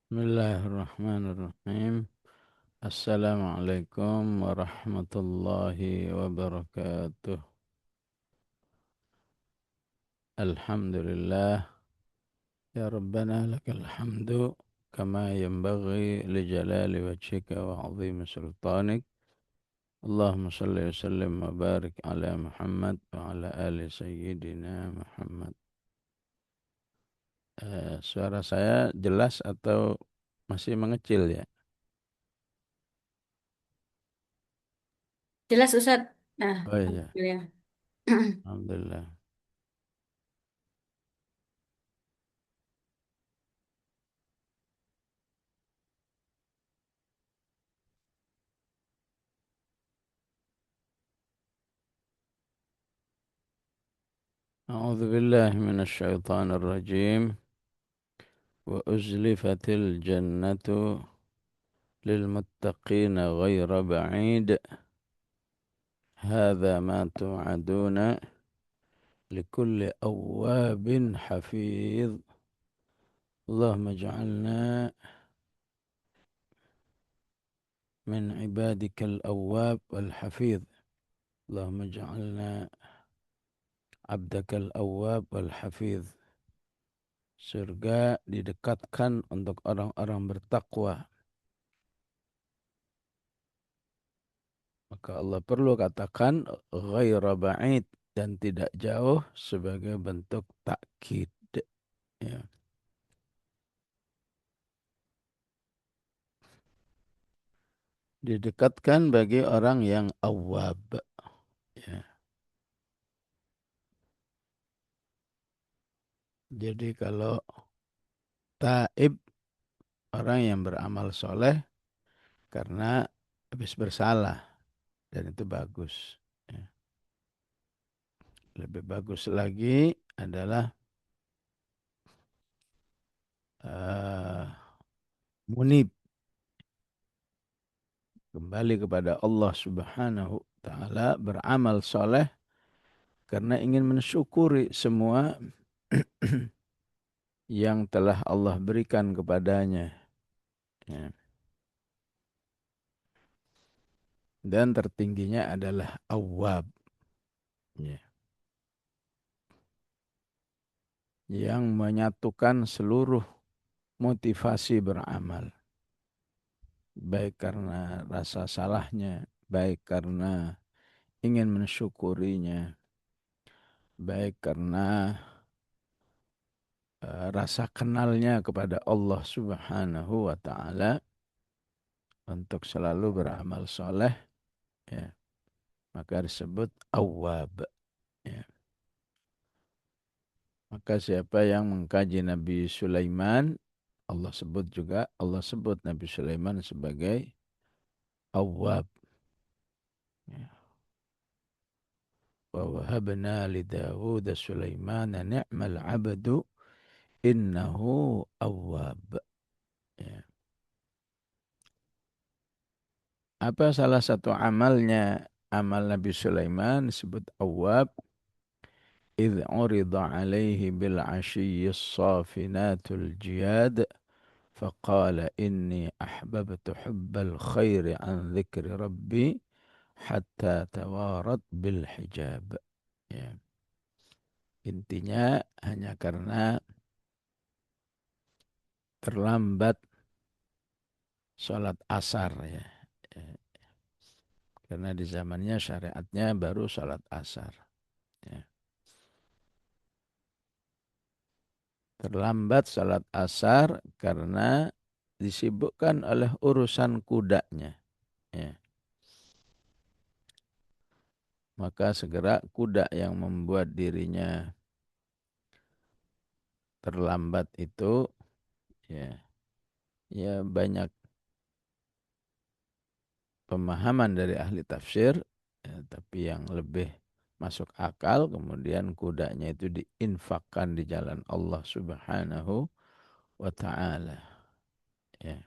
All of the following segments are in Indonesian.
Bismillahirrahmanirrahim. Assalamualaikum warahmatullahi wabarakatuh. Alhamdulillah. Ya Rabbana lakal hamdu kama yanbaghi li jalali wajhika wa azimi sultanik. Allahumma salli wa sallim wa barik ala Muhammad wa ala ali sayyidina Muhammad. Suara saya jelas atau masih mengecil ya? Jelas Ustaz. Nah, Oh iya, alhamdulillah. Alhamdulillah. أعوذ بالله من الشيطان الرجيم. وأزلفت الجنة للمتقين غير بعيد. هذا ما توعدون لكل أواب حفيظ. اللهم اجعلنا من عبادك الأواب والحفيظ. اللهم اجعلنا عبدك الأواب والحفيظ. Surga didekatkan untuk orang-orang bertakwa. Maka Allah perlu katakan ghaira ba'id dan tidak jauh sebagai bentuk takkid. Ya. Didekatkan bagi orang yang awab. Ya. Jadi kalau taib orang yang beramal soleh karena habis bersalah dan itu bagus. Ya. Lebih bagus lagi adalah uh, munib, kembali kepada Allah Subhanahu wa taala, beramal soleh karena ingin mensyukuri semua yang telah Allah berikan kepadanya. Ya. Dan tertingginya adalah awab. Ya. Yang menyatukan seluruh motivasi beramal. Baik karena rasa salahnya, baik karena ingin mensyukurinya, baik karena rasa kenalnya kepada Allah Subhanahu wa taala untuk selalu beramal soleh, ya, maka disebut awab. Ya. Maka siapa yang mengkaji Nabi Sulaiman, Allah sebut Nabi Sulaiman sebagai awab. Ya. Wa wahabna li Dawud Sulaiman ni'mal abdu innahu awab. Ya. Apa salah satu amalnya? Amal Nabi Sulaiman disebut awab. إذ عرض عليه بالعشي الصافنات الجياد فقال إني أحببت حب الخير عن ذكر ربي hatta tawarat bil hijab. Ya. Intinya hanya karena terlambat sholat asar ya. Ya. Karena di zamannya syariatnya baru sholat asar. Ya. Terlambat sholat asar karena disibukkan oleh urusan kudanya. Ya. Maka segera kuda yang membuat dirinya terlambat itu ya, ya banyak pemahaman dari ahli tafsir, ya, tapi yang lebih masuk akal kemudian kudanya itu diinfakkan di jalan Allah Subhanahu wa taala, ya,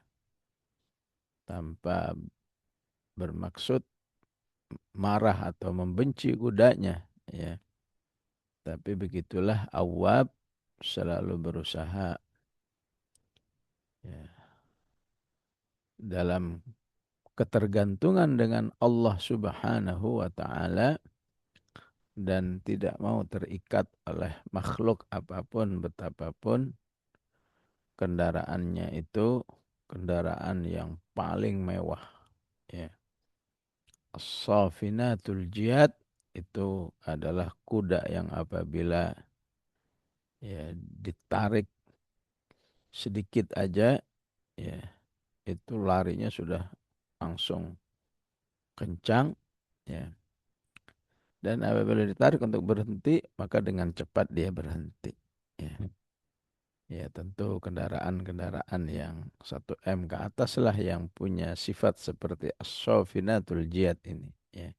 tanpa bermaksud marah atau membenci kudanya, ya. Tapi begitulah Awwab, selalu berusaha Ya, dalam ketergantungan dengan Allah Subhanahu wa taala dan tidak mau terikat oleh makhluk apapun betapapun kendaraannya itu kendaraan yang paling mewah, ya. As-Safinatul Jihad itu adalah kuda yang apabila ya ditarik sedikit aja, ya itu larinya sudah langsung kencang, ya. Dan apabila ditarik untuk berhenti, maka dengan cepat dia berhenti. Ya, ya tentu kendaraan-kendaraan yang 1 M ke atas lah yang punya sifat seperti as-safinatul jiyad ini. Ya.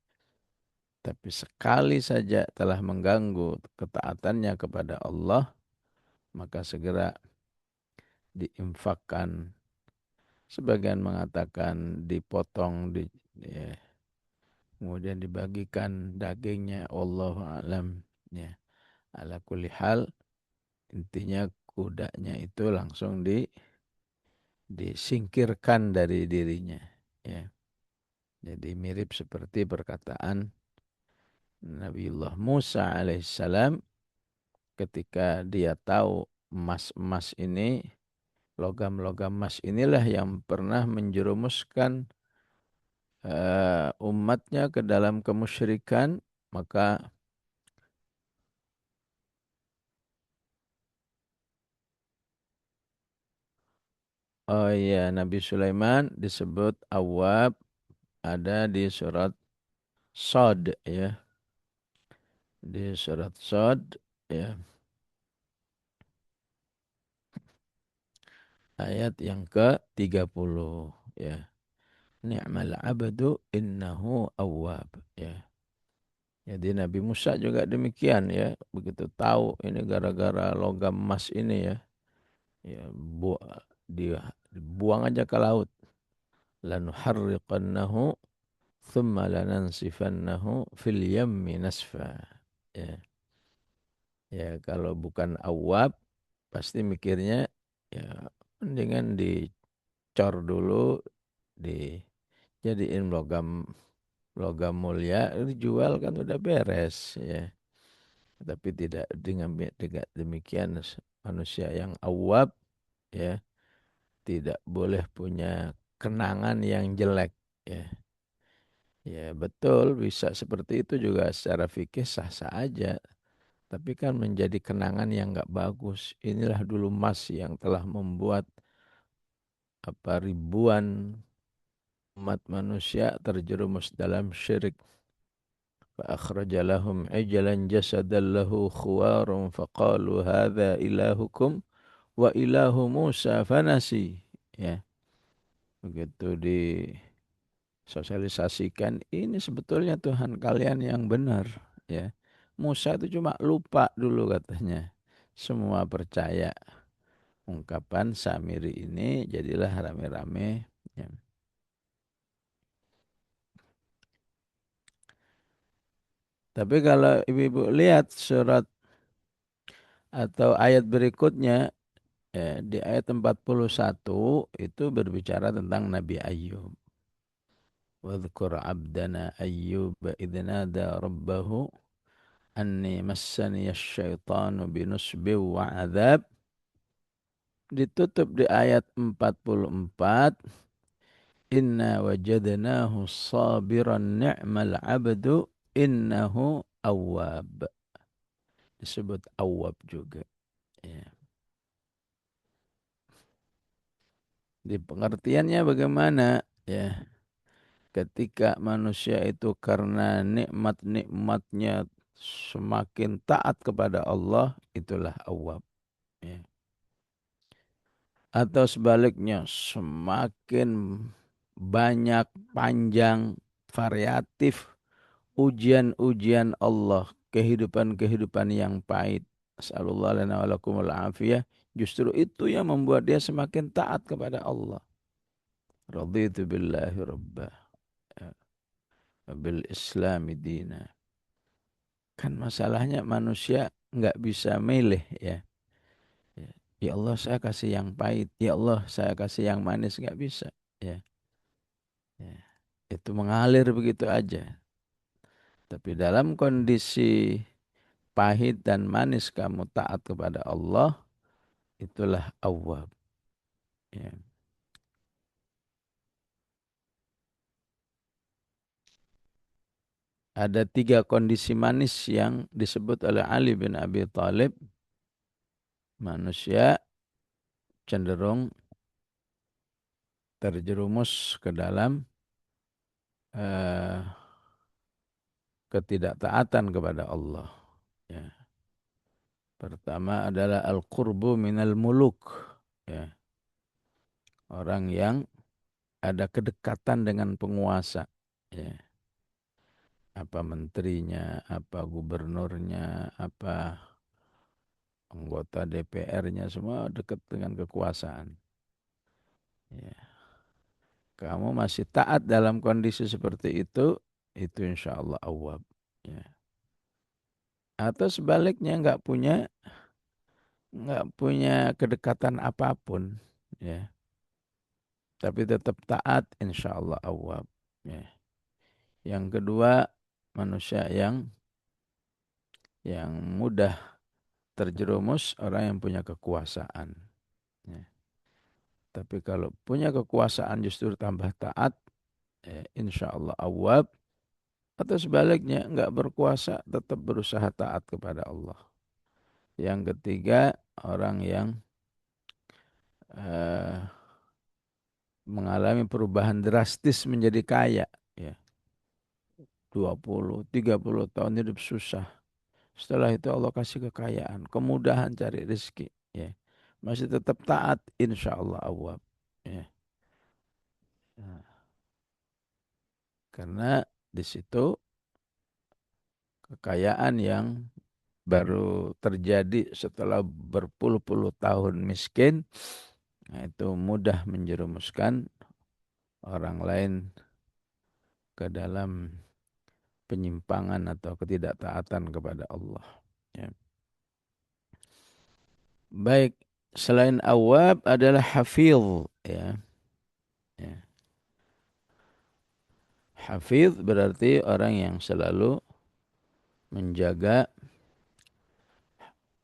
Tapi sekali saja telah mengganggu ketaatannya kepada Allah, maka segera diinfakkan. Sebagian mengatakan dipotong, ya, kemudian dibagikan dagingnya. Wallahu alam. Ya. Ala kulli hal, intinya kudanya itu langsung disingkirkan dari dirinya. Ya. Jadi mirip seperti perkataan Nabiullah Musa alaihissalam ketika dia tahu emas-emas ini, logam-logam emas inilah yang pernah menjerumuskan umatnya ke dalam kemusyrikan, maka oh iya, Nabi Sulaiman disebut Awwab, ada di surat Shad, ya. Di surat Shad, ya, ayat yang ke-30, ya. Ni'mal abdu innahu awwab, ya. Jadi Nabi Musa juga demikian, ya. Begitu tahu ini gara-gara logam emas ini, ya. Ya, dia dibuang aja ke laut. Lanuharriqannahu thumma lanansifannahu fil yammi nasfa. Ya. Ya, kalau bukan awab pasti mikirnya ya mendingan dicor dulu, dijadiin logam logam mulia, dijual kan udah beres, ya. Tapi tidak demikian, manusia yang awab, ya, tidak boleh punya kenangan yang jelek, ya. Ya betul, bisa seperti itu juga secara fikih sah-sah aja. Tapi kan menjadi kenangan yang nggak bagus. Inilah dulu Mas yang telah membuat ribuan umat manusia terjerumus dalam syirik. فأخرج لهم عجلا جسدا له خوار فقالوا هذا إلهكم وإله موسى فنسي. Ya, begitu disosialisasikan, ini sebetulnya Tuhan kalian yang benar, ya. Musa itu cuma lupa dulu katanya. Semua percaya ungkapan Samiri ini, jadilah rame-rame, ya. Tapi kalau ibu-ibu lihat surat atau ayat berikutnya, ya, di ayat 41 itu berbicara tentang Nabi Ayub. Wadhkur abdana Ayyub idh nada rabbahu anni massani asyaitanu binusbi wa adab. Ditutup di ayat 44, inna wajadnahu sabiran ni'mal abdu innahu awwab. Disebut awwab juga. Ya. Di pengertiannya bagaimana? Ya, ketika manusia itu karena nikmat-nikmatnya semakin taat kepada Allah, itulah awwab. Ya. Atau sebaliknya, semakin banyak, panjang, variatif ujian-ujian Allah, kehidupan-kehidupan yang pahit. Asallallahu lana wa lakumul afiyah. Justru itu yang membuat dia semakin taat kepada Allah. Raditu billahi rabbah, bil islami dina. Kan masalahnya manusia nggak bisa milih, ya. Ya. Ya Allah saya kasih yang pahit, ya Allah saya kasih yang manis, nggak bisa. Ya, ya. Itu mengalir begitu aja. Tapi dalam kondisi pahit dan manis kamu taat kepada Allah, itulah awwab. Ya. Ada tiga kondisi manis yang disebut oleh Ali bin Abi Thalib. Manusia cenderung terjerumus ke dalam eh, ketidaktaatan kepada Allah. Ya. Pertama adalah al-qurbu minal muluk. Ya. Orang yang ada kedekatan dengan penguasa. Ya. Apa menterinya, apa gubernurnya, apa anggota DPR-nya, semua dekat dengan kekuasaan. Ya. Kamu masih taat dalam kondisi seperti itu insya Allah awab. Ya. Atau sebaliknya nggak punya kedekatan apapun, ya. Tapi tetap taat, insya Allah awab. Ya. Yang kedua, manusia yang mudah terjerumus, orang yang punya kekuasaan. Ya. Tapi kalau punya kekuasaan justru tambah taat, ya, insya Allah awab. Atau sebaliknya, nggak berkuasa, tetap berusaha taat kepada Allah. Yang ketiga, orang yang eh, mengalami perubahan drastis menjadi kaya. Ya. 20, 30 tahun hidup susah. Setelah itu Allah kasih kekayaan, kemudahan cari rezeki. Ya. Masih tetap taat, insya Allah awab. Ya. Nah, karena di situ kekayaan yang baru terjadi setelah berpuluh-puluh tahun miskin, nah itu mudah menjerumuskan orang lain ke dalam penyimpangan atau ketidaktaatan kepada Allah. Ya. Baik, selain awab adalah hafidh. Ya. Ya. Hafidh berarti orang yang selalu menjaga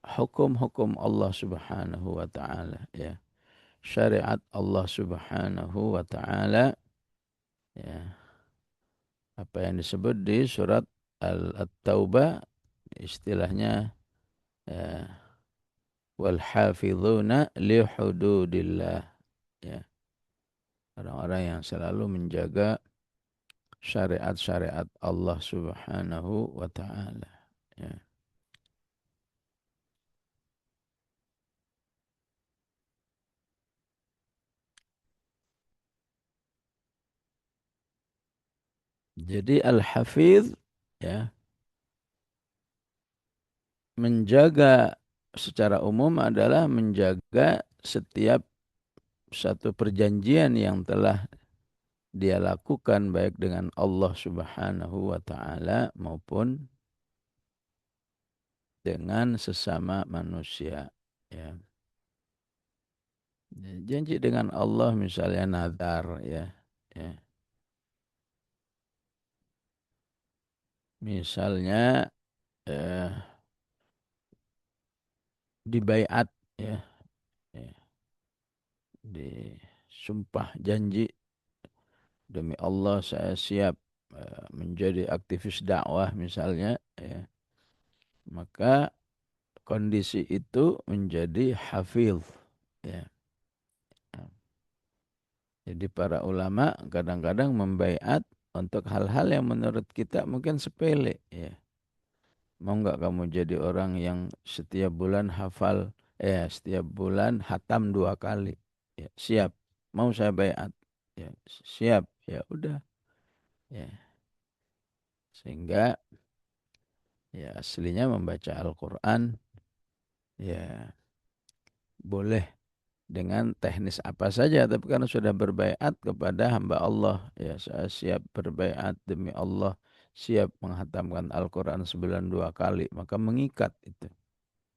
hukum-hukum Allah Subhanahu wa taala, ya. Syariat Allah Subhanahu wa taala, ya. Apa yang disebut di surat At-Taubah istilahnya, ya, wal hafizuna li hududillah, ya. Orang-orang yang selalu menjaga syariat-syariat Allah Subhanahu wa taala. Ya. Jadi al-hafidz, ya, menjaga secara umum adalah menjaga setiap satu perjanjian yang telah dia lakukan baik dengan Allah Subhanahu wa taala maupun dengan sesama manusia, ya. Janji dengan Allah misalnya nazar, ya. Ya. Misalnya eh, dibaiat, ya, ya, disumpah janji demi Allah saya siap menjadi aktivis dakwah misalnya, ya, maka kondisi itu menjadi hafidh, ya. Jadi para ulama kadang-kadang membaiat untuk hal-hal yang menurut kita mungkin sepele, ya. Mau nggak kamu jadi orang yang setiap bulan setiap bulan hatam 2 kali, ya, siap, mau saya baiat, ya, siap, ya udah, ya. Sehingga ya aslinya membaca Al-Quran, ya, boleh dengan teknis apa saja, tapi karena sudah berbaiat kepada hamba Allah, ya, saya siap berbaiat demi Allah, siap menghatamkan Al-Quran sebulan 2 kali, maka mengikat itu,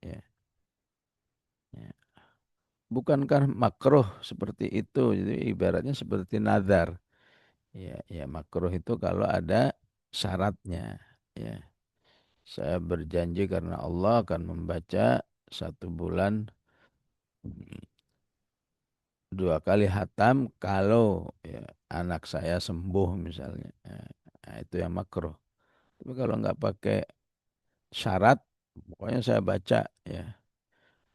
ya, ya. bukankah makruh seperti itu? Jadi ibaratnya seperti nazar. Ya, ya makruh itu kalau ada syaratnya. Ya, saya berjanji karena Allah akan membaca 1 bulan 2 kali hatam kalau ya, anak saya sembuh misalnya. Ya, nah, itu yang makruh. Tapi kalau nggak pakai syarat, pokoknya saya baca ya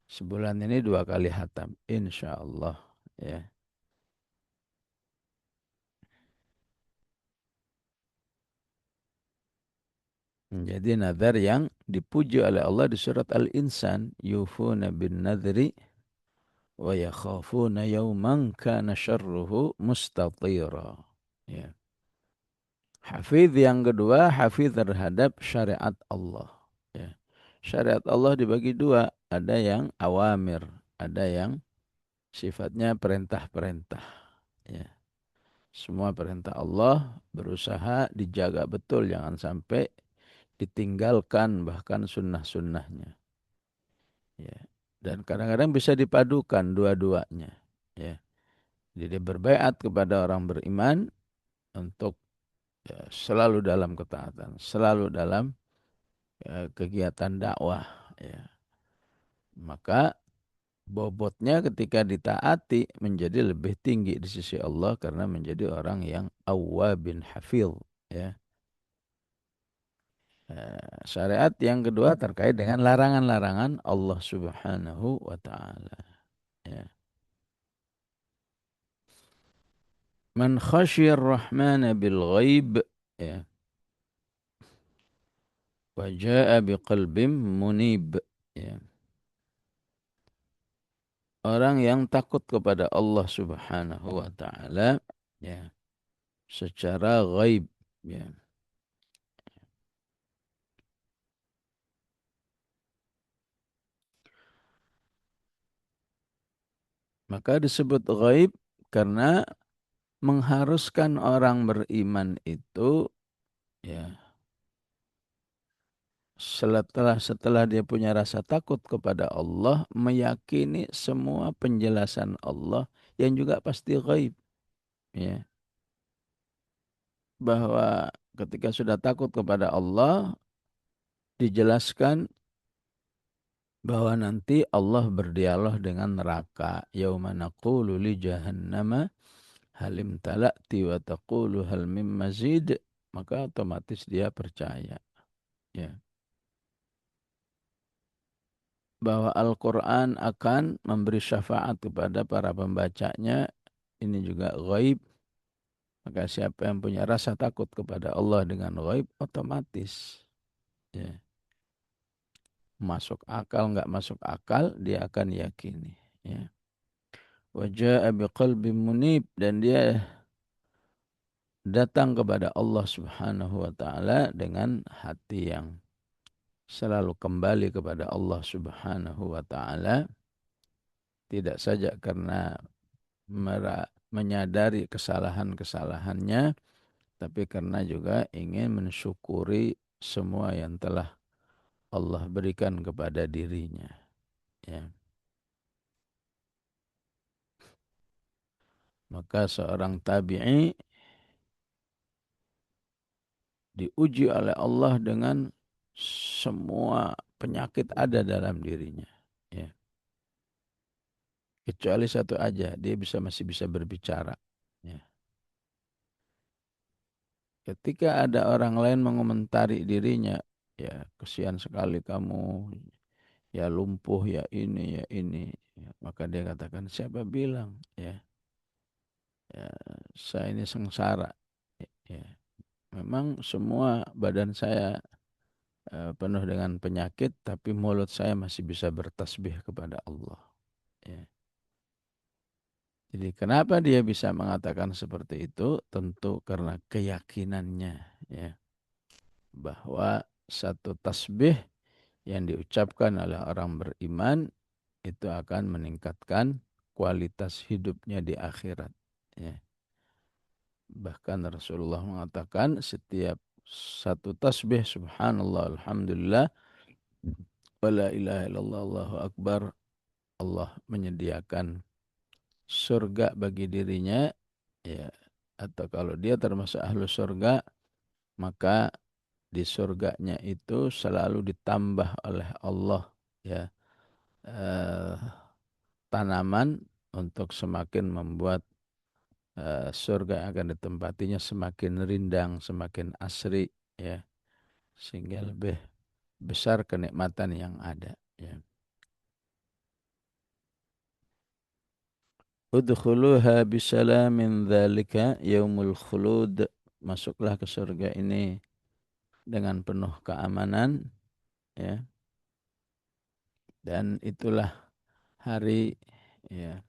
sebulan ini 2 kali hatam, insya Allah. Ya. Jadi nazar yang dipuji oleh Allah di surat Al-Insan, yufuna bin nadri wa yakhafuna yawman kana syarruhu mustatira. Ya. Hafidh yang kedua, hafidh terhadap syariat Allah. Ya. Syariat Allah dibagi dua, ada yang awamir, ada yang sifatnya perintah-perintah. Ya. Semua perintah Allah berusaha dijaga betul, jangan sampai ditinggalkan bahkan sunnah-sunnahnya. Ya. Dan kadang-kadang bisa dipadukan dua-duanya. Ya. Jadi berbaiat kepada orang beriman untuk ya, selalu dalam ketaatan, selalu dalam ya, kegiatan dakwah. Ya. Maka bobotnya ketika ditaati menjadi lebih tinggi di sisi Allah karena menjadi orang yang awwabin hafil. Ya. Syariat yang kedua terkait dengan larangan-larangan Allah Subhanahu wa taala. Ya. Man khasyir rahmana bil ghaib ya wa jaa biqalbin munib ya. Orang yang takut kepada Allah Subhanahu wa taala ya secara ghaib ya. Maka disebut ghaib karena mengharuskan orang beriman itu ya setelah dia punya rasa takut kepada Allah, meyakini semua penjelasan Allah yang juga pasti gaib, ya. Bahwa ketika sudah takut kepada Allah, dijelaskan bahwa nanti Allah berdialog dengan neraka. Yauma naqulu li jahannama halim tala'ti wa taqulu hal mim mazid. Maka otomatis dia percaya. Ya. Bahwa Al-Quran akan memberi syafaat kepada para pembacanya, ini juga ghaib. Maka siapa yang punya rasa takut kepada Allah dengan ghaib, otomatis ya, masuk akal nggak masuk akal, dia akan yakini. Ya. Wajah biqalbin munib, dan dia datang kepada Allah Subhanahu wa taala dengan hati yang selalu kembali kepada Allah Subhanahu wa taala, tidak saja karena menyadari kesalahan-kesalahannya, tapi karena juga ingin mensyukuri semua yang telah Allah berikan kepada dirinya. Ya. Maka seorang tabi'i diuji oleh Allah dengan semua penyakit ada dalam dirinya. Ya. Kecuali satu aja, dia masih bisa berbicara. Ya. Ketika ada orang lain mengomentari dirinya, ya kesian sekali kamu, ya lumpuh, ya ini, ya ini. Ya, maka dia katakan, siapa bilang? Ya, ya saya ini sengsara. Ya, memang semua badan saya penuh dengan penyakit, tapi mulut saya masih bisa bertasbih kepada Allah. Ya. Jadi kenapa dia bisa mengatakan seperti itu? Tentu karena keyakinannya, ya, bahwa satu tasbih yang diucapkan oleh orang beriman itu akan meningkatkan kualitas hidupnya di akhirat. Ya. Bahkan Rasulullah mengatakan setiap satu tasbih subhanallah alhamdulillah wala ilaha illallah allahu akbar Allah menyediakan surga bagi dirinya, ya, atau kalau dia termasuk ahlu surga, maka di surganya itu selalu ditambah oleh Allah, ya, eh, tanaman untuk semakin membuat surga yang akan ditempatinya semakin rindang, semakin asri, ya, sehingga lebih besar kenikmatan yang ada, ya. Udkhuluha bisalamin dzalika yaumul khulud. Masuklah ke surga ini dengan penuh keamanan, ya. Dan itulah hari, ya,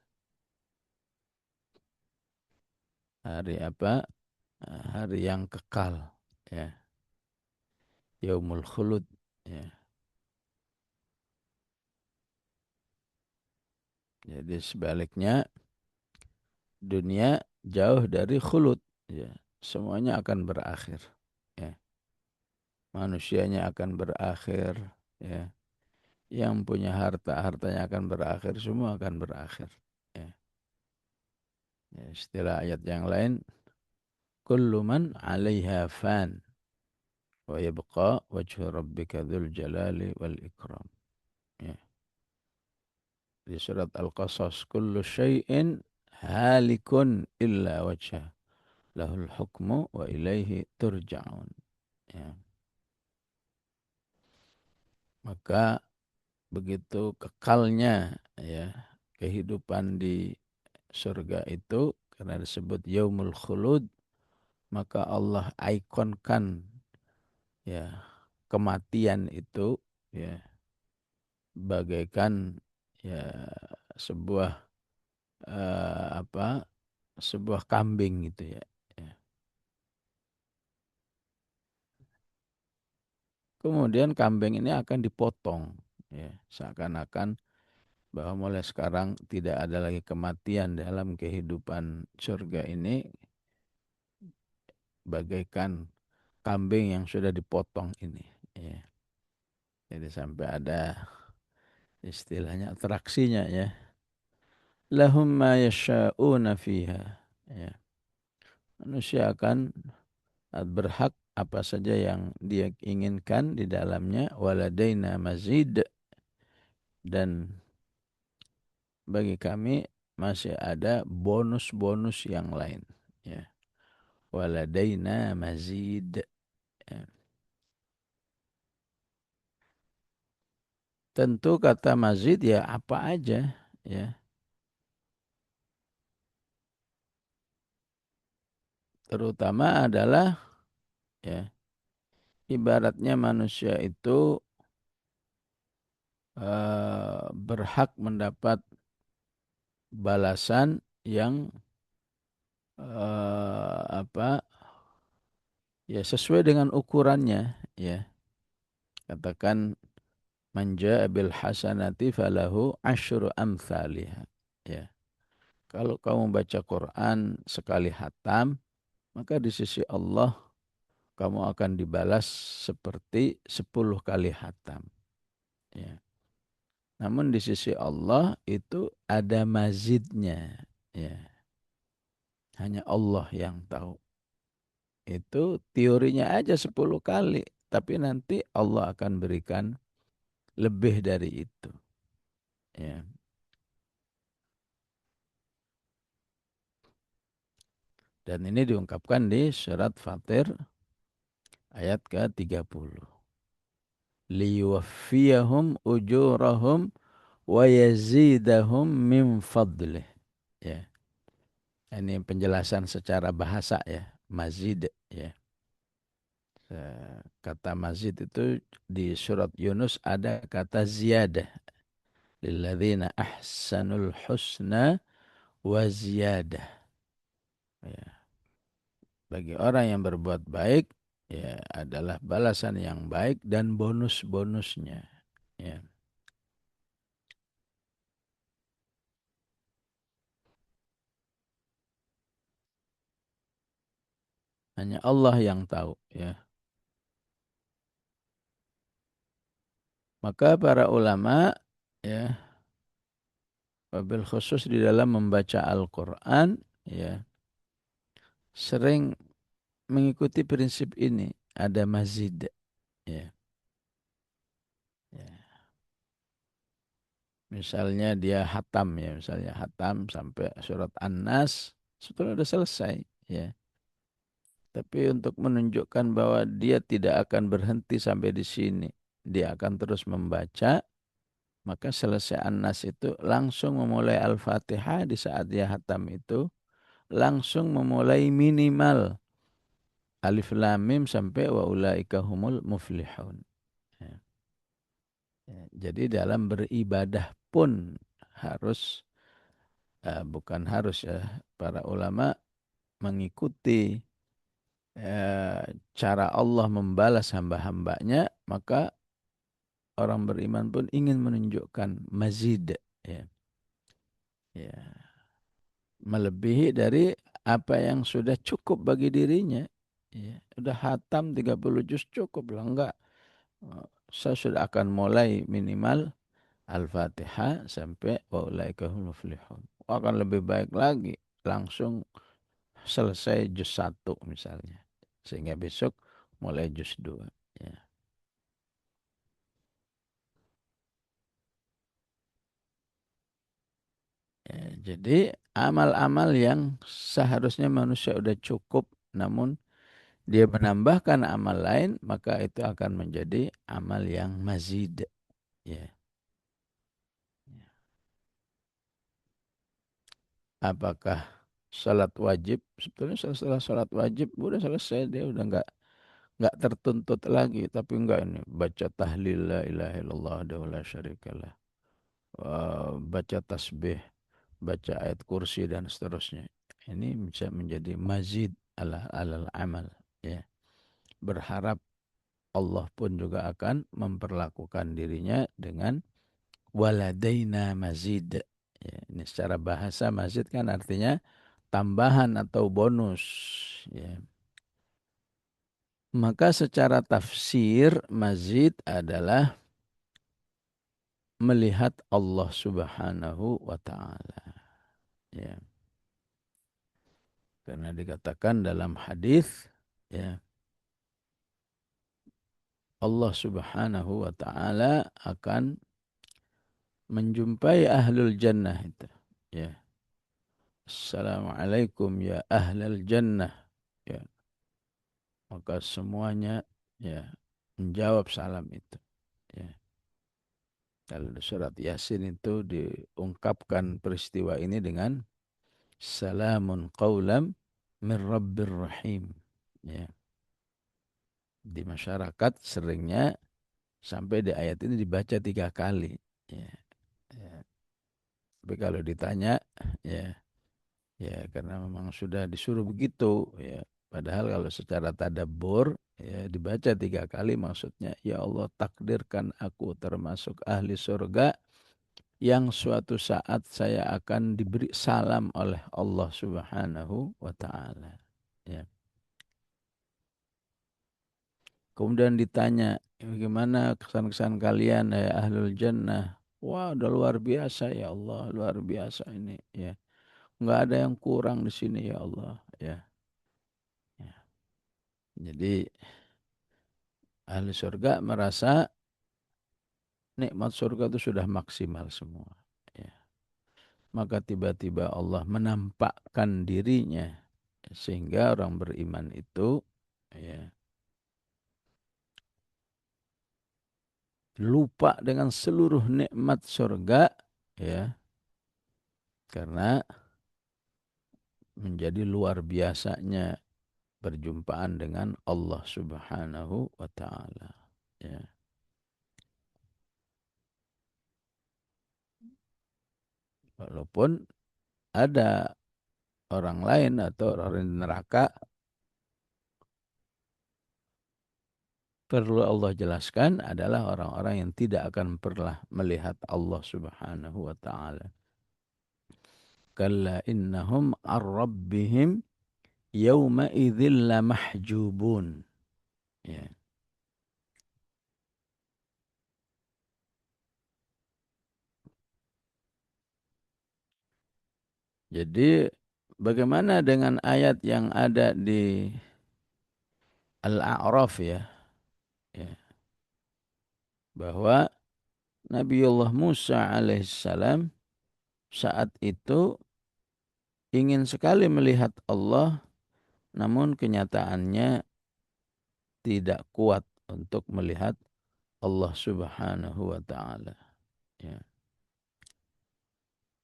hari apa? Hari yang kekal, ya. Yaumul khulud, ya. Jadi sebaliknya dunia jauh dari khulud, ya. Semuanya akan berakhir, ya. Manusianya akan berakhir, ya. Yang punya harta, hartanya akan berakhir, semua akan berakhir, ya. Ya, istilah ayat yang lain, kullu man 'alaiha fan wa yabqa wajhu rabbika dzul jalali wal ikram. Ya. Di surat Al-Qasas, kullu syai'in halikun illa wajhah lahul hukmu wa ilaihi turja'un. Ya. Maka begitu kekalnya, ya, kehidupan di surga itu karena disebut yaumul khulud, maka Allah ikonkan, ya, kematian itu, ya, bagaikan, ya, sebuah apa, sebuah kambing gitu, ya. Ya. Kemudian kambing ini akan dipotong, ya, seakan-akan bahwa mulai sekarang tidak ada lagi kematian dalam kehidupan surga ini, bagaikan kambing yang sudah dipotong ini, ya. Jadi sampai ada istilahnya atraksinya, ya. Lahum ma yasha'una fiha. Ya. Manusia akan berhak apa saja yang dia inginkan di dalamnya. Waladaina mazid, dan bagi kami masih ada bonus-bonus yang lain, ya. Waladaina mazid. Ya. Tentu kata mazid ya apa aja, ya. Terutama adalah, ya, ibaratnya manusia itu berhak mendapat balasan yang apa, ya, sesuai dengan ukurannya, ya. Katakan manja bil hasanati falahu asyru amthaliha, ya. Kalau kamu baca Quran sekali hatam, maka di sisi Allah kamu akan dibalas seperti 10 kali hatam, ya. Namun di sisi Allah itu ada mazidnya, ya. Hanya Allah yang tahu. Itu teorinya aja 10 kali, tapi nanti Allah akan berikan lebih dari itu, ya. Dan ini diungkapkan di surat Fatir ayat ke-30. Liyuwaffiyahum ujurahum wa yazidahum min fadlih. Ya. Ini penjelasan secara bahasa, ya. Mazid, ya. Kata mazid itu di surat Yunus ada kata ziyadah. Lilladzina ahsanul husna wa ziyadah. Ya. Bagi orang yang berbuat baik, ya, adalah balasan yang baik dan bonus-bonusnya, ya. Hanya Allah yang tahu, ya. Maka para ulama, ya, wabil khusus di dalam membaca Al-Quran, ya, sering mengikuti prinsip ini. Ada mazid, ya. Ya. Misalnya dia hatam, ya, misalnya hatam sampai surat An-Nas, sebetulnya sudah selesai, ya. Tapi untuk menunjukkan bahwa dia tidak akan berhenti sampai di sini, dia akan terus membaca, maka selesai An-Nas itu langsung memulai Al-Fatihah di saat dia hatam itu, langsung memulai minimal Alif Lam Mim sampai wa ulaika humul muflihun. Ya. Ya, jadi dalam beribadah pun harus, bukan harus ya, para ulama mengikuti eh, cara Allah membalas hamba-hambanya, maka orang beriman pun ingin menunjukkan mazid, ya, ya, melebihi dari apa yang sudah cukup bagi dirinya. Ya, sudah hatam 30 juz cukup lah, enggak. Saya sudah akan mulai minimal Al-Fatihah sampai wa ulaika humul muflihun. Akan lebih baik lagi langsung selesai juz 1 misalnya. Sehingga besok mulai juz 2. Ya. Ya, jadi amal-amal yang seharusnya manusia sudah cukup, namun dia menambahkan amal lain, maka itu akan menjadi amal yang mazid. Ya. Apakah salat wajib? Sebetulnya setelah salat wajib udah selesai, dia udah nggak tertuntut lagi. Tapi enggak, ini baca tahlil la ilaha illallah wa la syarikalah, baca tasbih, baca ayat kursi dan seterusnya. Ini bisa menjadi mazid alal amal, ya. Berharap Allah pun juga akan memperlakukan dirinya dengan waladaina mazid. Ya, ini secara bahasa mazid kan artinya tambahan atau bonus. Ya. Maka secara tafsir mazid adalah melihat Allah Subhanahu wa taala. Ya. Karena dikatakan dalam hadis, ya, Allah Subhanahu wa taala akan menjumpai ahlul jannah itu. Ya. Assalamualaikum ya ahlal jannah. Ya. Maka semuanya, ya, menjawab salam itu. Ya. Kalau di surat Yasin itu diungkapkan peristiwa ini dengan salamun qawlam min rabbir rahim. Ya. Di masyarakat seringnya sampai di ayat ini dibaca 3 kali. Ya. Ya. Tapi kalau ditanya, ya, ya karena memang sudah disuruh begitu, ya. Padahal kalau secara tadabbur, ya, dibaca 3 kali maksudnya, ya Allah takdirkan aku termasuk ahli surga yang suatu saat saya akan diberi salam oleh Allah Subhanahu wa taala. Ya. Kemudian ditanya, bagaimana kesan-kesan kalian ya ahlul jannah? Wah, udah luar biasa ya Allah, luar biasa ini, ya. Enggak ada yang kurang di sini ya Allah, ya. Ya. Jadi ahli surga merasa nikmat surga itu sudah maksimal semua. Ya. Maka tiba-tiba Allah menampakkan dirinya sehingga orang beriman itu, ya, lupa dengan seluruh nikmat surga, ya, karena menjadi luar biasanya perjumpaan dengan Allah Subhanahu wa taala. Ya. Walaupun ada orang lain atau orang di neraka, perlu Allah jelaskan adalah orang-orang yang tidak akan pernah melihat Allah Subhanahu wa taala. Kalla innahum ar-rabbihim yawma idzil lamahjubun. Ya. Jadi bagaimana dengan ayat yang ada di Al-A'raf ya, ya, bahwa Nabiullah Musa alaihissalam saat itu ingin sekali melihat Allah, namun kenyataannya tidak kuat untuk melihat Allah Subhanahu wa taala. Ya,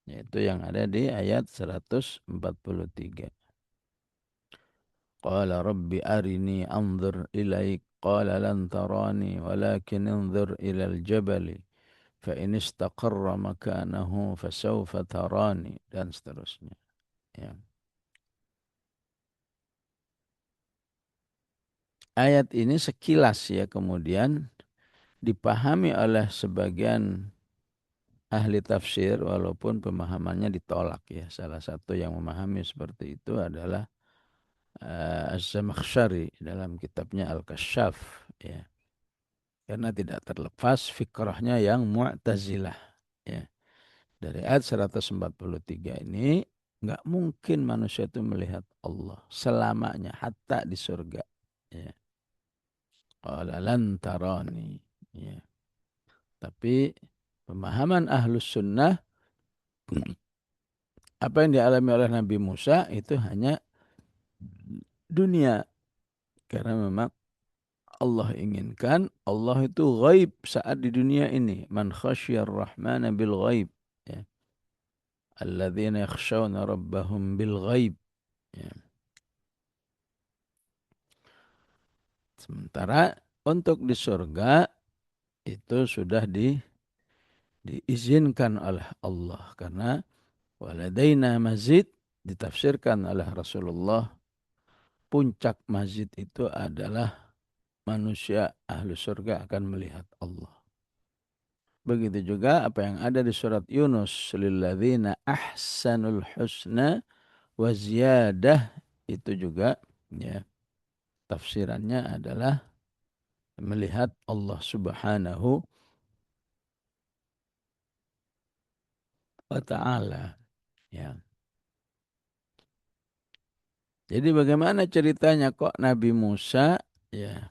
yaitu yang ada di ayat 143. Qala rabbi arini anzur ilaik qala lan tarani walakin anzur ilal jabali fa in istaqarra makanahu fasawfa tarani dan seterusnya. Ya. Ayat ini sekilas ya kemudian dipahami oleh sebagian ahli tafsir walaupun pemahamannya ditolak ya. Salah satu yang memahami seperti itu adalah Az-Zamakhsyari dalam kitabnya Al-Kasyaf ya. Karena tidak terlepas fikrahnya yang Mu'tazilah ya. Dari ayat 143 ini nggak mungkin manusia itu melihat Allah selamanya hatta di surga ya. Qala lan tarani ya. Tapi pemahaman ahlus sunnah apa yang dialami oleh Nabi Musa itu hanya dunia. Karena memang Allah inginkan Allah itu ghaib saat di dunia ini. Man khasyar rahmana bil ghaib. Ya. Alladzina yakhshawna rabbahum bil ghaib. Ya. Sementara untuk di surga itu sudah diizinkan oleh Allah. Karena waladaina mazid ditafsirkan oleh Rasulullah. Puncak mazid itu adalah manusia ahlu surga akan melihat Allah. Begitu juga apa yang ada di surat Yunus. Lilladzina ahsanul husna wa ziyadah. Itu juga ya, tafsirannya adalah melihat Allah subhanahu wa ta'ala. Ya. Jadi bagaimana ceritanya kok Nabi Musa ya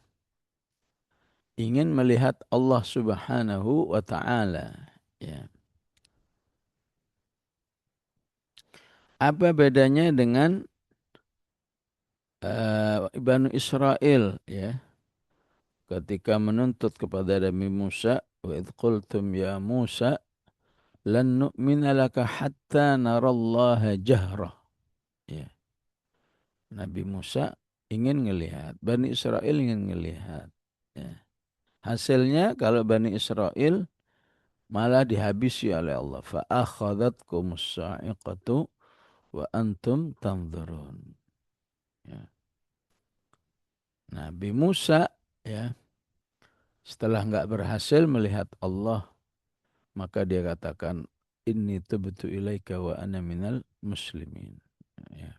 ingin melihat Allah subhanahu wa ta'ala. Ya. Apa bedanya dengan Bani Israel ya ketika menuntut kepada Nabi Musa wa idh qultum ya Musa lan nu'mina laka hatta narallaha jahra ya. Nabi Musa ingin melihat, Bani Israel ingin melihat ya. Hasilnya kalau Bani Israel malah dihabisi oleh Allah fa akhadhatkumus sa'iqatu wa antum tanzurun ya. Nabi Musa ya setelah enggak berhasil melihat Allah, maka dia katakan, inni tubtu ilaika wa ana minal muslimin. Ya.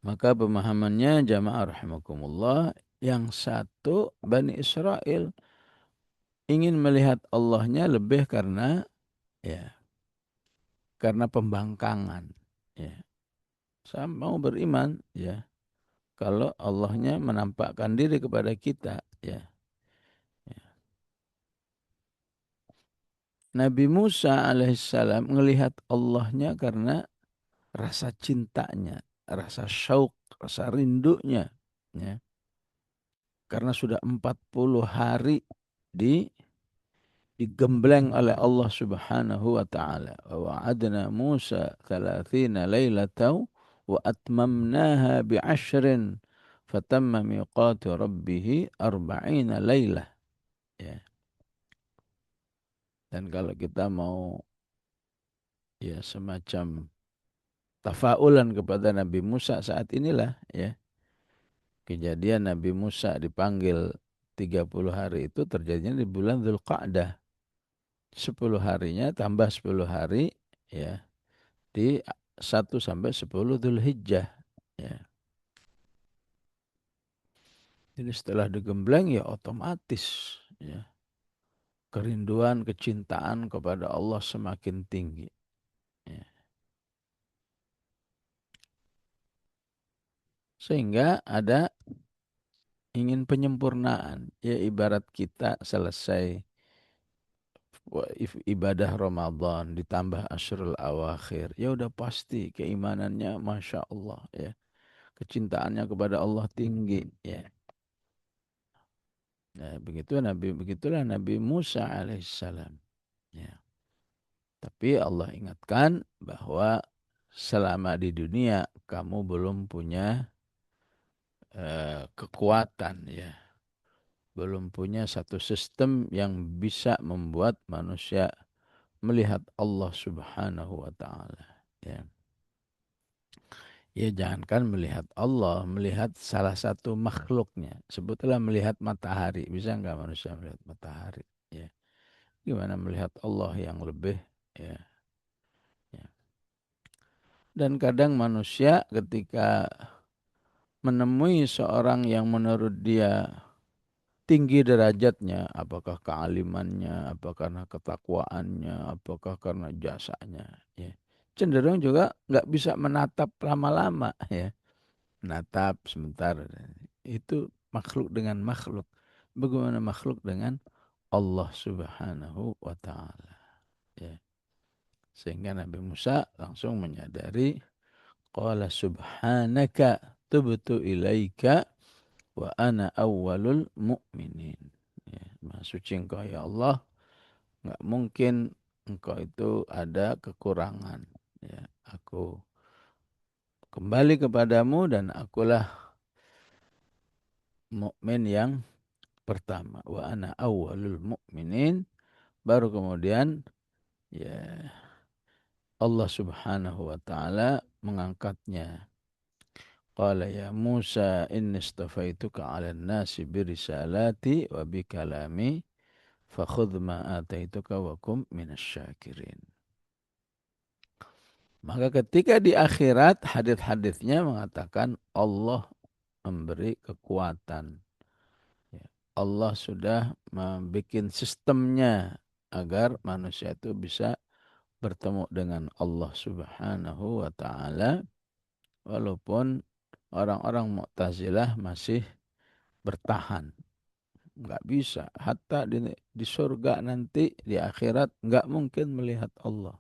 Maka pemahamannya jamaah rahimakumullah, yang satu Bani Israel ingin melihat Allahnya lebih karena ya karena pembangkangan. Ya. Saya mau beriman ya kalau Allahnya menampakkan diri kepada kita ya. Nabi Musa alaihissalam melihat Allahnya karena rasa cintanya, rasa syauq, rasa rindunya. Ya. Karena sudah 40 hari digembleng oleh Allah subhanahu wa ta'ala. Wa wa'adna Musa 30 laylatan wa atmamnaha bi'ashrin fatamma miqatu rabbih 40 laylah. Ya. Dan kalau kita mau ya semacam tafaulan kepada Nabi Musa saat inilah ya. Kejadian Nabi Musa dipanggil 30 hari itu terjadinya di bulan Dzulqa'dah. 10 harinya tambah 10 hari ya di 1 sampai 10 Dzulhijjah ya. Jadi setelah digembleng ya otomatis ya kerinduan, kecintaan kepada Allah semakin tinggi. Ya. Sehingga ada ingin penyempurnaan. Ya ibarat kita selesai ibadah Ramadan ditambah Ashrul Awakhir. Ya udah pasti keimanannya Masya Allah ya. Kecintaannya kepada Allah tinggi ya. Nah, begitulah Nabi Musa alaihissalam. Ya. Tapi Allah ingatkan bahwa selama di dunia kamu belum punya kekuatan ya, belum punya satu sistem yang bisa membuat manusia melihat Allah Subhanahu wa taala ya. Ya jangankan melihat Allah, melihat salah satu makhluknya. Sebutlah melihat matahari, bisa enggak manusia melihat matahari ya. Gimana melihat Allah yang lebih ya, ya. Dan kadang manusia ketika menemui seorang yang menurut dia tinggi derajatnya, apakah kealimannya, apakah karena ketakwaannya, apakah karena jasanya, ya. Cenderung juga nggak bisa menatap lama-lama, ya. Menatap sebentar, itu makhluk dengan makhluk. Bagaimana makhluk dengan Allah Subhanahu wa Ta'ala, ya. Sehingga Nabi Musa langsung menyadari, qala subhanaka tubtu ilaika wa ana awwalul mu'minin. Ya, Maha suci engkau ya Allah, nggak mungkin engkau itu ada kekurangan. Ya, aku kembali kepadamu dan akulah mukmin yang pertama. Wa ana awwalul mu'minin. Baru kemudian ya Allah Subhanahu wa taala mengangkatnya. Qala ya Musa inni istafaituka 'alan nasi birisalati wa bikalami fakhudh ma ataituka wa kum minasyakirin. Maka ketika di akhirat hadis-hadisnya mengatakan Allah memberi kekuatan. Ya, Allah sudah membuat sistemnya agar manusia itu bisa bertemu dengan Allah Subhanahu wa taala walaupun orang-orang Mu'tazilah masih bertahan. Nggak bisa. Hatta di surga nanti, di akhirat, nggak mungkin melihat Allah.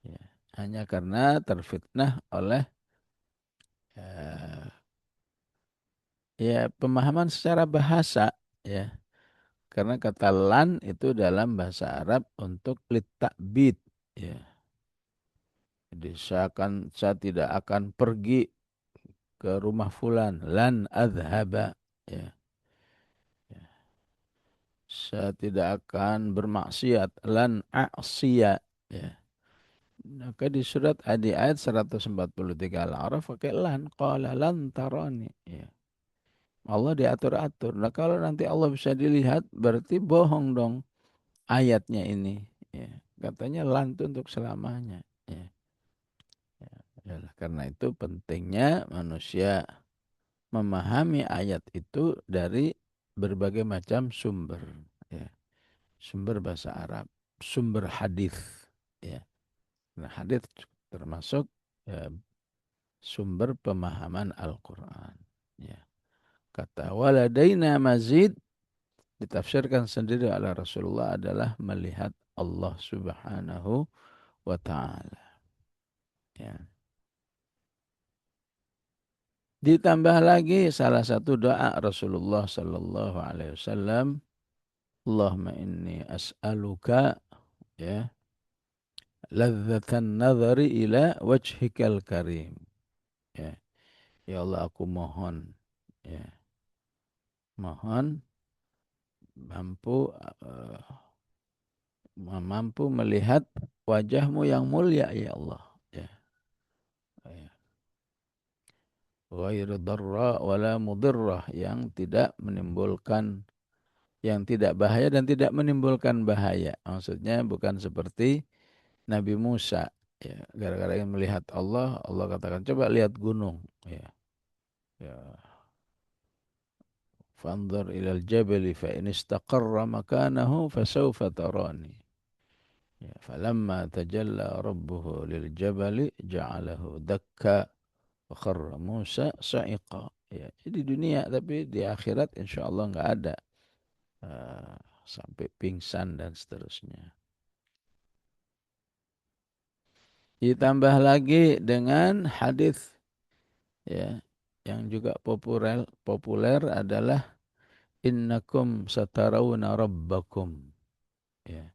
Ya. Hanya karena terfitnah oleh ya, ya pemahaman secara bahasa. Ya. Karena kata lan itu dalam bahasa Arab untuk litakbid. Ya. Jadi saya tidak akan pergi ke rumah fulan. Lan adhaba. Ya. Ya. Saya tidak akan bermaksiat. Lan a'siya. Ya. Maka di surat di ayat 143 Al-A'raf pakai lan. Qala lan tarani. Ya. Allah diatur-atur. Nah kalau nanti Allah bisa dilihat berarti bohong dong ayatnya ini. Ya. Katanya lan itu untuk selamanya. Ya. Ya. Yalah, karena itu pentingnya manusia memahami ayat itu dari berbagai macam sumber. Ya. Sumber bahasa Arab, sumber hadis. Ya. Nah, hadis termasuk ya, sumber pemahaman Al-Quran. Ya. Kata waladaina mazid ditafsirkan sendiri oleh Rasulullah adalah melihat Allah Subhanahu wa taala. Ya. Ditambah lagi salah satu doa Rasulullah sallallahu alaihi wasallam, Allahumma inni as'aluka ya ladzatan nazari ila wajhikal karim. Ya. Ya Allah aku mohon ya mohon mampu mampu melihat wajahmu yang mulia ya Allah ya. Ya. Ghairu darra wala mudirrah yang tidak menimbulkan yang tidak bahaya dan tidak menimbulkan bahaya. Maksudnya bukan seperti Nabi Musa ya, gara-gara ingin melihat Allah, Allah katakan coba lihat gunung ya. Ya. fanzur ilal jabali fa in istaqarra makanahu fasawfa tarani. Ya, falamma tajalla rabbuhu lil jabali ja'alahu dakka wa kharra Musa sa'iqa. Ya, di dunia tapi di akhirat insyaallah enggak ada sampai pingsan dan seterusnya. Ditambah lagi dengan hadis ya yang juga populer adalah innakum satarawna rabbakum. Ya,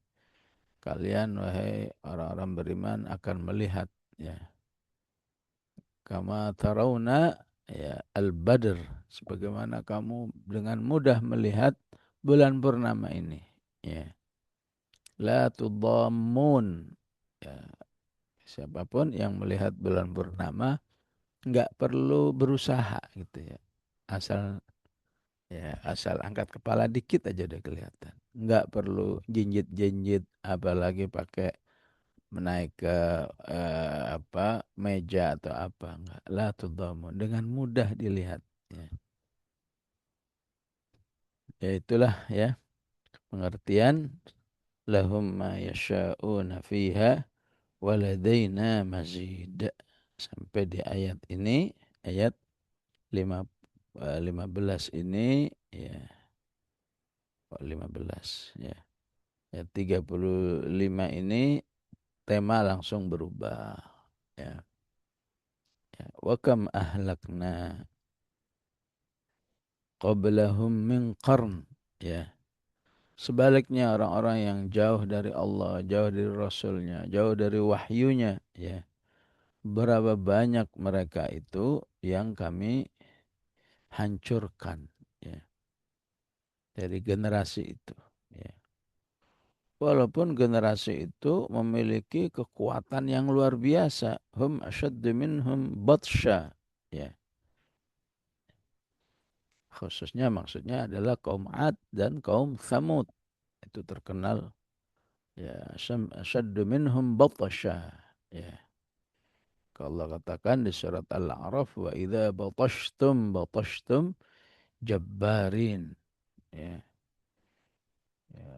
kalian wahai orang-orang beriman akan melihat ya kama tarawna ya al-badr sebagaimana kamu dengan mudah melihat bulan purnama ini ya la tudammun ya siapapun yang melihat bulan purnama nggak perlu berusaha gitu ya asal asal angkat kepala dikit aja udah kelihatan nggak perlu jinjit-jinjit apalagi pakai menaik ke meja atau apa enggak la tudhamun dengan mudah dilihat ya. Ya itulah ya pengertian lahum ma yasha'una fiha waladaina mazid sampai di ayat ini ayat 5 15 ini ya 15 ya ayat 35 ini tema langsung berubah ya wa kam ahlakna qablahum min qarn ya sebaliknya orang-orang yang jauh dari Allah jauh dari Rasulnya jauh dari wahyunya ya berapa banyak mereka itu yang kami hancurkan ya dari generasi itu ya walaupun generasi itu memiliki kekuatan yang luar biasa hum asyaddu minhum batsha ya khususnya maksudnya adalah kaum Ad dan kaum Thamud itu terkenal ya asyaddu minhum batasha ya kalau Allah katakan di surat Al-A'raf wa idza batashtum jabbarin ya, ya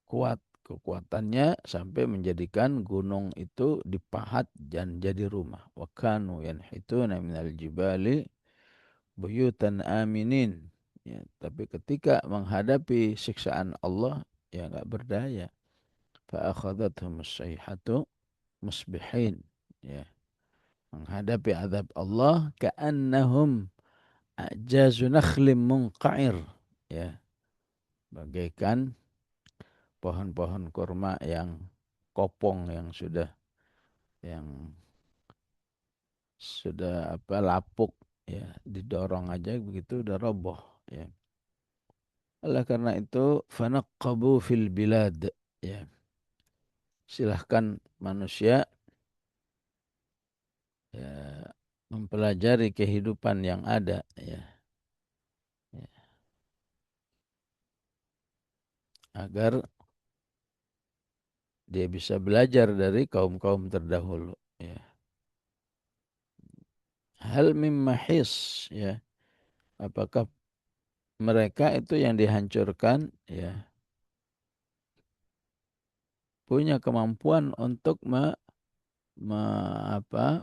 kuat kekuatannya sampai menjadikan gunung itu dipahat dan jadi rumah wa kanu yanhituna minal jibali buyutan aminin ya tapi ketika menghadapi siksaan Allah ya enggak berdaya fa akhadhathum as-sayhatu musbihin ya menghadapi azab Allah ka'annahum a'jazu nakhlim munqa'ir ya bagaikan pohon-pohon kurma yang kopong yang yang sudah lapuk ya didorong aja begitu udah roboh ya oleh karena itu fanaqqabu fil bilad ya silahkan manusia ya mempelajari kehidupan yang ada ya, ya agar dia bisa belajar dari kaum-kaum terdahulu ya hal mim mahis ya apakah mereka itu yang dihancurkan ya punya kemampuan untuk me, apa,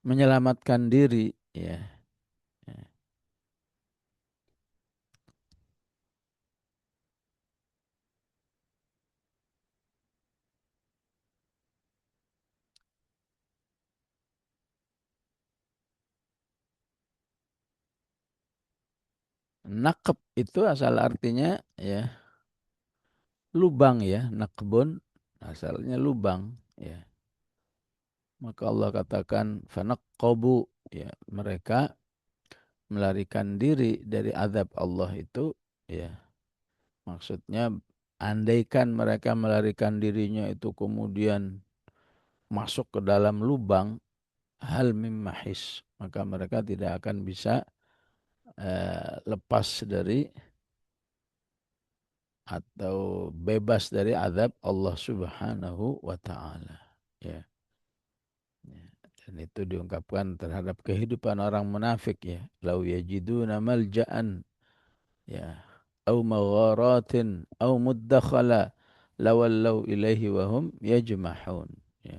menyelamatkan diri ya. Ya. Nakep itu asal artinya ya lubang ya nakbun asalnya lubang ya maka Allah katakan fanaqqabu ya mereka melarikan diri dari azab Allah itu ya maksudnya andaikan mereka melarikan dirinya itu kemudian masuk ke dalam lubang hal mim mahis maka mereka tidak akan bisa lepas dari atau bebas dari azab Allah Subhanahu wa taala. Ya. Ya. Dan itu diungkapkan terhadap kehidupan orang munafik ya. Lau yajiduna malja'an ya au magharatin au muddakhala lawallau ilaihi wahum yajmahun ya.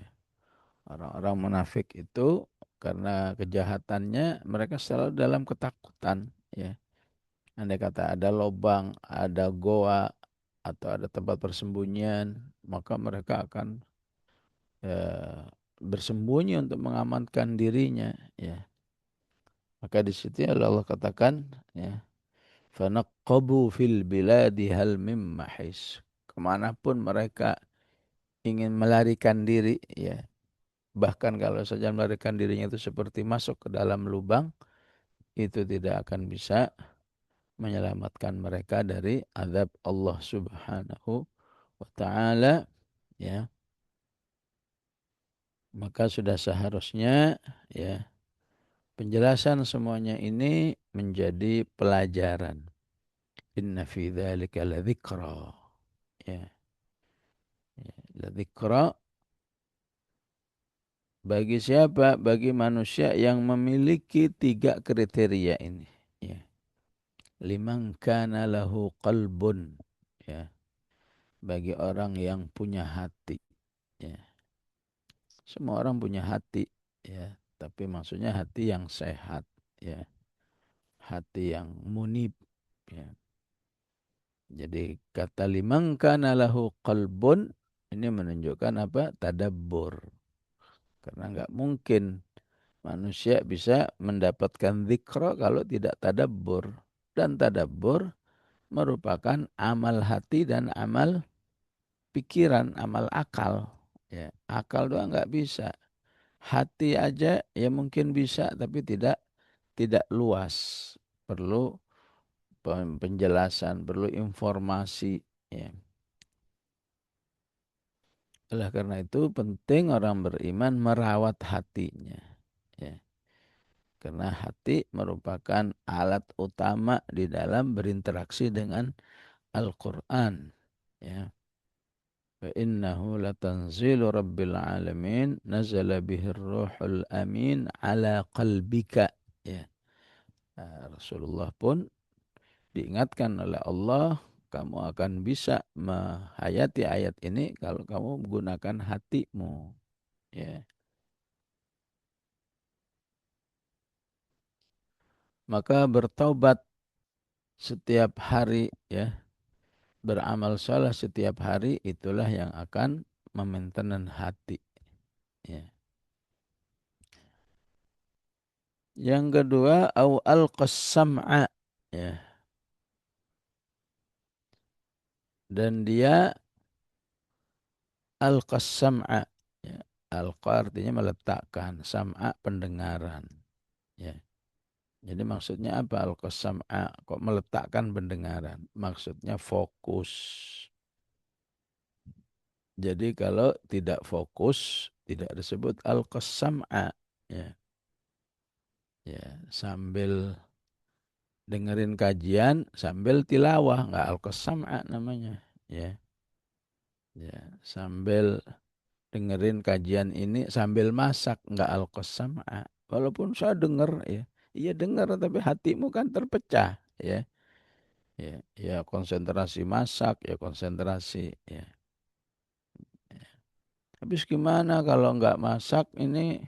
Orang-orang munafik itu karena kejahatannya mereka selalu dalam ketakutan ya. Andai kata ada lubang, ada goa atau ada tempat persembunyian, maka mereka akan bersembunyi untuk mengamankan dirinya ya. Maka di situ Allah katakan ya, fanaqqabu fil biladi hal mim mahis. Kemanapun mereka ingin melarikan diri ya, bahkan kalau saja melarikan dirinya itu seperti masuk ke dalam lubang, itu tidak akan bisa menyelamatkan mereka dari azab Allah Subhanahu wa taala ya. Maka sudah seharusnya ya penjelasan semuanya ini menjadi pelajaran. Inna fi dzalika ladzikra. Ya, ya, ladzikra bagi siapa? Bagi manusia yang memiliki tiga kriteria ini. Ya. Liman kana lahu qalbun. Ya. Bagi orang yang punya hati. Ya. Semua orang punya hati. Ya. Tapi maksudnya hati yang sehat. Ya. Hati yang munib. Ya. Jadi kata liman kana lahu qalbun ini menunjukkan apa? Tadabbur. Karena enggak mungkin manusia bisa mendapatkan zikra kalau tidak tadabbur. Dan tadabbur merupakan amal hati dan amal pikiran, amal akal. Ya, akal doang enggak bisa. Hati aja ya mungkin bisa tapi tidak luas. Perlu penjelasan, perlu informasi. Ya. Oleh karena itu penting orang beriman merawat hatinya. Ya. Karena hati merupakan alat utama di dalam berinteraksi dengan Al-Quran. Ya. Wa innahu latanzilu rabbil alamin nazala bihir ruhul amin ala qalbika. Ya. Rasulullah pun diingatkan oleh Allah, kamu akan bisa menghayati ayat ini kalau kamu menggunakan hatimu. Ya. Maka bertaubat setiap hari ya, beramal saleh setiap hari itulah yang akan memainten hati ya. Yang kedua au alqas-sam'a ya. Dan dia alqas-sam'a ya. Alqa artinya meletakkan, sam'a pendengaran ya. Jadi maksudnya apa alqas-sam'a? Kok meletakkan pendengaran? Maksudnya fokus. Jadi kalau tidak fokus tidak disebut alqas-sam'a ya. Ya, sambil dengerin kajian sambil tilawah nggak alqas-sam'a namanya ya. Ya, sambil dengerin kajian ini sambil masak nggak alqas-sam'a. Walaupun saya dengar ya. Iya dengar tapi hatimu kan terpecah ya. Ya, ya konsentrasi masak, ya konsentrasi ya. Habis gimana kalau nggak masak ini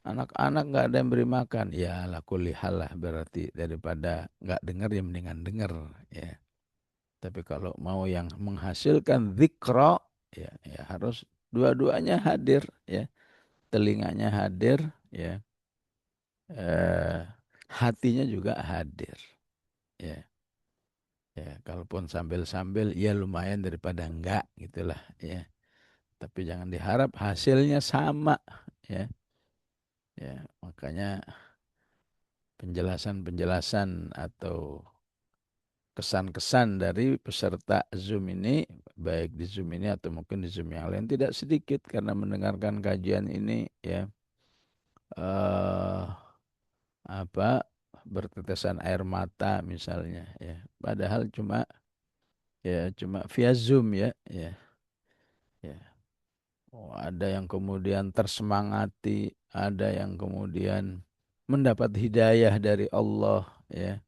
anak-anak nggak ada yang beri makan. Ya lakulihal lah berarti daripada nggak dengar ya mendingan dengar ya. Tapi kalau mau yang menghasilkan zikra ya, ya harus dua-duanya hadir ya. Telinganya hadir ya. Eh, hatinya juga hadir ya. Ya, kalaupun sambil-sambil ya lumayan daripada enggak gitulah ya. Tapi jangan diharap hasilnya sama ya. Ya, makanya penjelasan-penjelasan atau kesan-kesan dari peserta Zoom ini, baik di Zoom ini atau mungkin di Zoom yang lain tidak sedikit karena mendengarkan kajian ini ya eh apa bertetesan air mata misalnya ya. Padahal cuma via Zoom ya ya ya. Oh, ada yang kemudian tersemangati, ada yang kemudian mendapat hidayah dari Allah, ya.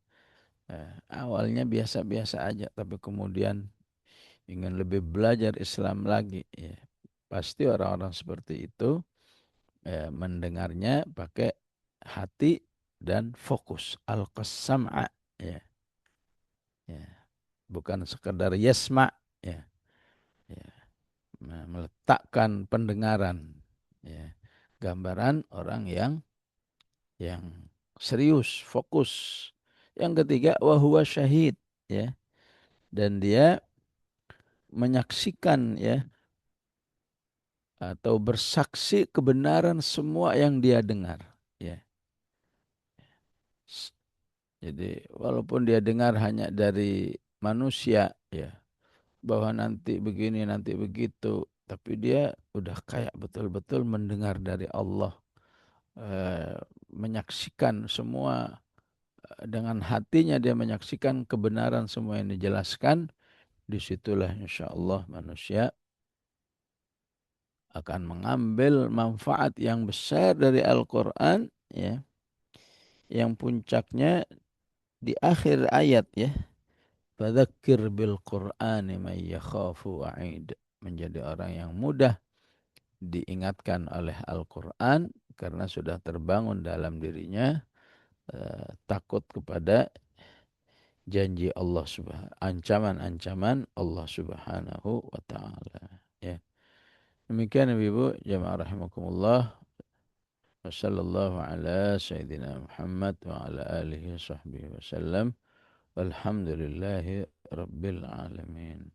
Awalnya biasa-biasa aja, tapi kemudian ingin lebih belajar Islam lagi, ya. Pasti orang-orang seperti itu mendengarnya pakai hati dan fokus, al-qasam'a, ya. Ya, bukan sekedar yasma, ya. Ya, meletakkan pendengaran, ya. Gambaran orang yang serius, fokus. Yang ketiga, wahuwa syahid, ya. Dan dia menyaksikan, ya, atau bersaksi kebenaran semua yang dia dengar, ya. Jadi walaupun dia dengar hanya dari manusia, ya, bahwa nanti begini, nanti begitu, tapi dia udah kayak betul-betul mendengar dari Allah, eh, menyaksikan semua, dengan hatinya dia menyaksikan kebenaran semua yang dijelaskan. Disitulah insya Allah manusia akan mengambil manfaat yang besar dari Al-Quran, ya, yang puncaknya di akhir ayat, ya. Fadzakir bil Qur'ani may yakhafu wa'id. Menjadi orang yang mudah diingatkan oleh Al-Quran karena sudah terbangun dalam dirinya takut kepada janji Allah subhanahu, ancaman-ancaman Allah subhanahu wa ta'ala, ya. Demikian Ibu jamaah rahimakumullah, wa sallallahu ala sayyidina Muhammad wa ala alihi sahbihi wasallam, walhamdulillahi rabbil alamin.